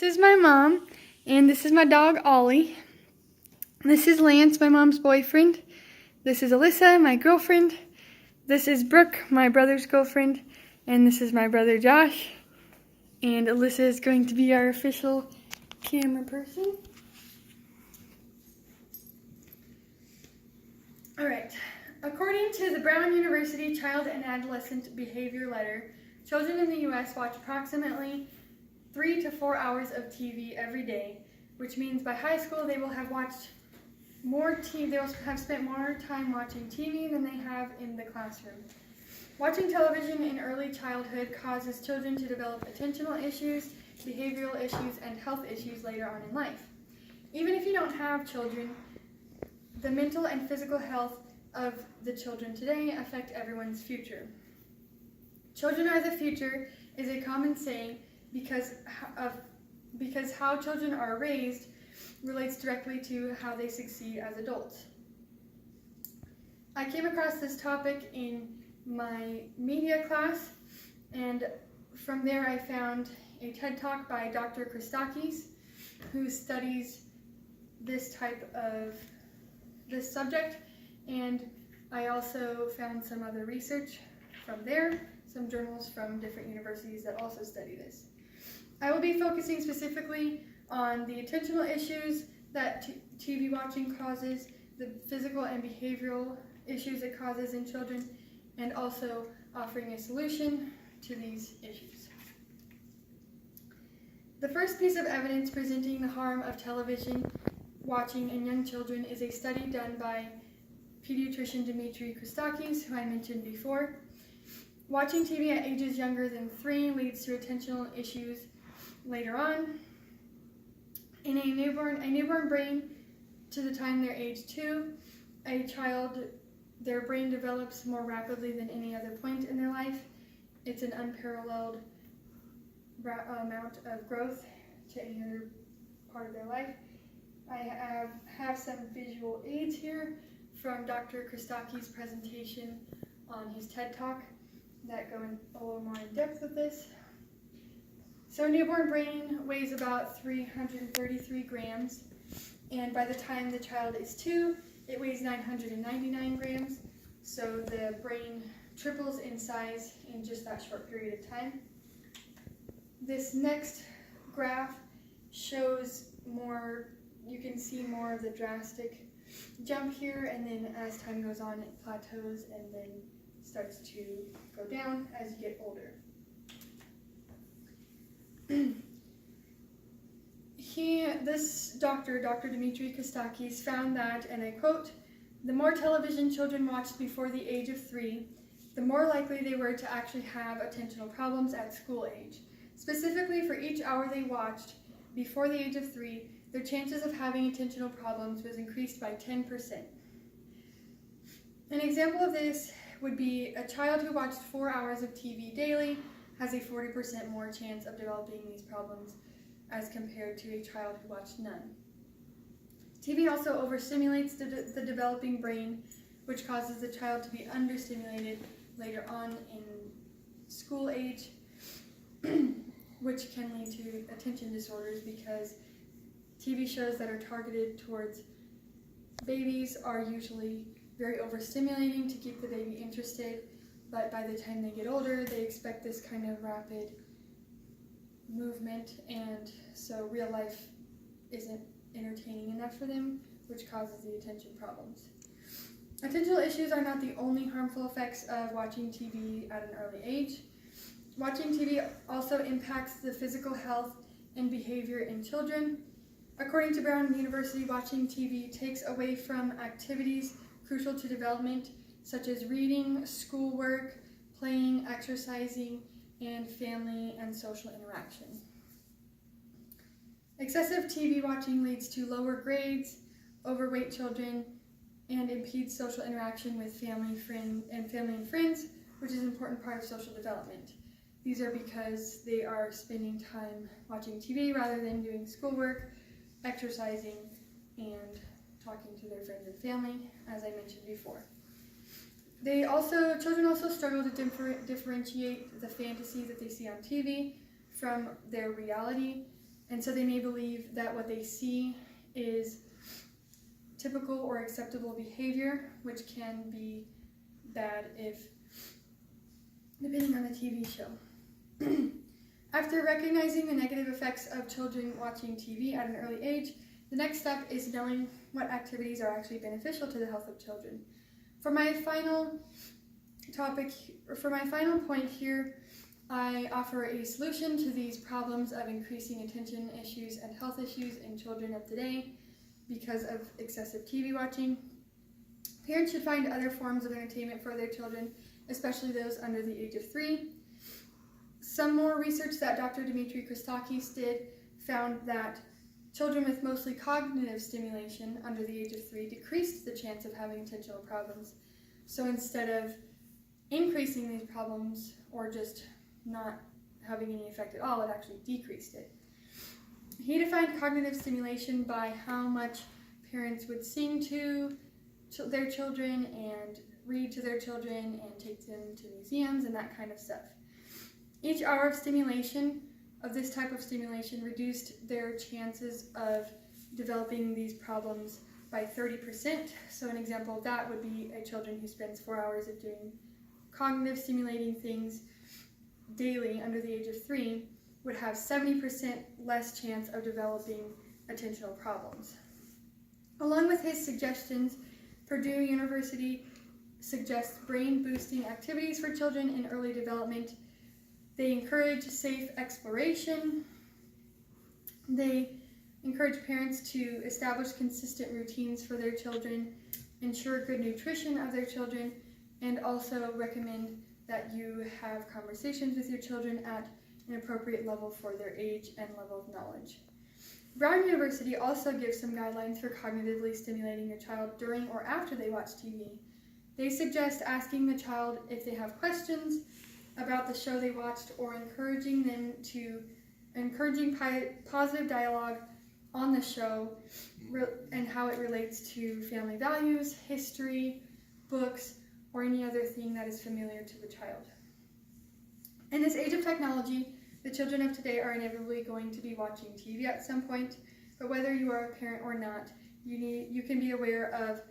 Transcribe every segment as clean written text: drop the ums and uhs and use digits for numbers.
This is my mom, and this is my dog, Ollie. This is Lance, my mom's boyfriend. This is Alyssa, my girlfriend. This is Brooke, my brother's girlfriend. And this is my brother, Josh. And Alyssa is going to be our official camera person. Alright, according to the Brown University Child and Adolescent Behavior Letter, children in the U.S. watch approximately 3 to 4 hours of TV every day, which means by high school they will have watched more TV. They will have spent more time watching TV than they have in the classroom. Watching television in early childhood causes children to develop attentional issues, behavioral issues, and health issues later on in life. Even if you don't have children, the mental and physical health of the children today affect everyone's future. Children are the future is a common saying because how children are raised relates directly to how they succeed as adults. I came across this topic in my media class, and from there I found a TED Talk by Dr. Christakis, who studies this subject, and I also found some other research from there, some journals from different universities that also study this. I will be focusing specifically on the attentional issues that TV watching causes, the physical and behavioral issues it causes in children, and also offering a solution to these issues. The first piece of evidence presenting the harm of television watching in young children is a study done by pediatrician Dmitry Christakis, who I mentioned before. Watching TV at ages younger than 3 leads to attentional issues later on. In a newborn brain, to the time they're age 2, their brain develops more rapidly than any other point in their life. It's an unparalleled amount of growth to any other part of their life. I have some visual aids here from Dr. Christakis' presentation on his TED Talk that go in a little more in depth with this. So a newborn brain weighs about 333 grams, and by the time the child is 2, it weighs 999 grams, so the brain triples in size in just that short period of time. This next graph shows more, you can see more of the drastic jump here, and then as time goes on it plateaus and then starts to go down as you get older. Dr. Dmitry Christakis found that, and I quote, "The more television children watched before the age of 3, the more likely they were to actually have attentional problems at school age. Specifically, for each hour they watched before the age of 3, their chances of having attentional problems was increased by 10%. An example of this would be a child who watched 4 hours of TV daily has a 40% more chance of developing these problems as compared to a child who watched none. TV also overstimulates the developing brain, which causes the child to be understimulated later on in school age, which can lead to attention disorders because TV shows that are targeted towards babies are usually very overstimulating to keep the baby interested, but by the time they get older, they expect this kind of rapid movement, and so real life isn't entertaining enough for them, which causes the attention problems. Attentional issues are not the only harmful effects of watching TV at an early age. Watching TV also impacts the physical health and behavior in children. According to Brown University, watching TV takes away from activities crucial to development, such as reading, schoolwork, playing, exercising, and family and social interaction. Excessive TV watching leads to lower grades, overweight children, and impedes social interaction with family and friends, which is an important part of social development. These are because they are spending time watching TV rather than doing schoolwork, exercising, and talking to their friends and family, as I mentioned before. Children also struggle to differentiate the fantasy that they see on TV from their reality. and so they may believe that what they see is typical or acceptable behavior, which can be bad depending on the TV show. After recognizing the negative effects of children watching TV at an early age, the next step is knowing what activities are actually beneficial to the health of children. For my final point here, I offer a solution to these problems of increasing attention issues and health issues in children of today because of excessive TV watching. Parents should find other forms of entertainment for their children, especially those under the age of 3. Some more research that Dr. Dimitri Christakis did found that children with mostly cognitive stimulation under the age of 3 decreased the chance of having attentional problems. So instead of increasing these problems or just not having any effect at all, it actually decreased it. He defined cognitive stimulation by how much parents would sing to their children and read to their children and take them to museums and that kind of stuff. Each hour of stimulation, of this type of stimulation, reduced their chances of developing these problems by 30%. So an example of that would be a children who spends 4 hours of doing cognitive stimulating things daily under the age of 3 would have 70% less chance of developing attentional problems. Along with his suggestions, Purdue University suggests brain-boosting activities for children in early development. They encourage safe exploration. They encourage parents to establish consistent routines for their children, ensure good nutrition of their children, and also recommend that you have conversations with your children at an appropriate level for their age and level of knowledge. Brown University also gives some guidelines for cognitively stimulating your child during or after they watch TV. They suggest asking the child if they have questions about the show they watched or encouraging positive dialogue on the show and how it relates to family values, history, books, or any other thing that is familiar to the child. In this age of technology, the children of today are inevitably going to be watching TV at some point, but whether you are a parent or not, you can be aware of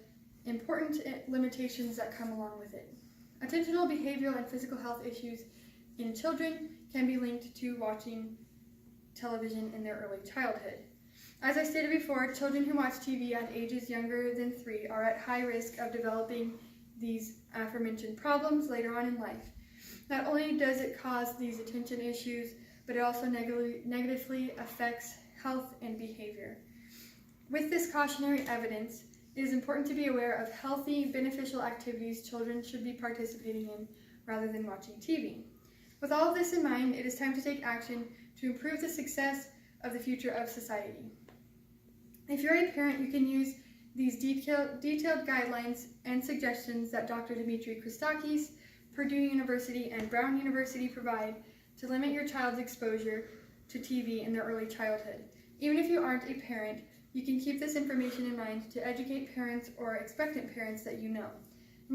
important limitations that come along with it. Attentional, behavioral, and physical health issues in children can be linked to watching television in their early childhood. As I stated before, children who watch TV at ages younger than 3 are at high risk of developing these aforementioned problems later on in life. Not only does it cause these attention issues, but it also negatively affects health and behavior. With this cautionary evidence, it is important to be aware of healthy, beneficial activities children should be participating in rather than watching TV. With all of this in mind, it is time to take action to improve the success of the future of society. If you're a parent, you can use these detailed guidelines and suggestions that Dr. Dimitri Christakis, Purdue University, and Brown University provide to limit your child's exposure to TV in their early childhood. Even if you aren't a parent, you can keep this information in mind to educate parents or expectant parents that you know. The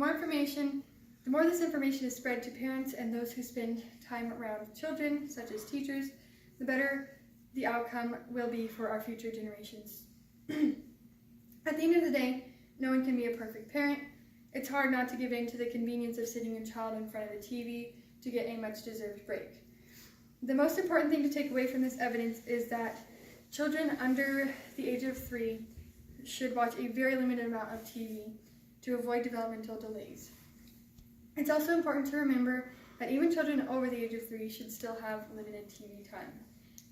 more this information is spread to parents and those who spend time around children, such as teachers, the better the outcome will be for our future generations. At the end of the day, no one can be a perfect parent. It's hard not to give in to the convenience of sitting your child in front of a TV to get a much-deserved break. The most important thing to take away from this evidence is that children under the age of 3 should watch a very limited amount of TV to avoid developmental delays. It's also important to remember that even children over the age of 3 should still have limited TV time.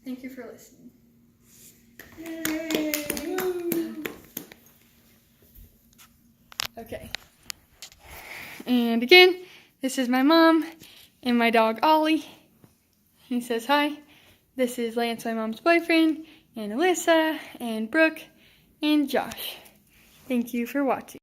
Thank you for listening. Yay! Okay. And again, this is my mom and my dog Ollie. He says hi. This is Lance, my mom's boyfriend, and Alyssa, and Brooke, and Josh. Thank you for watching.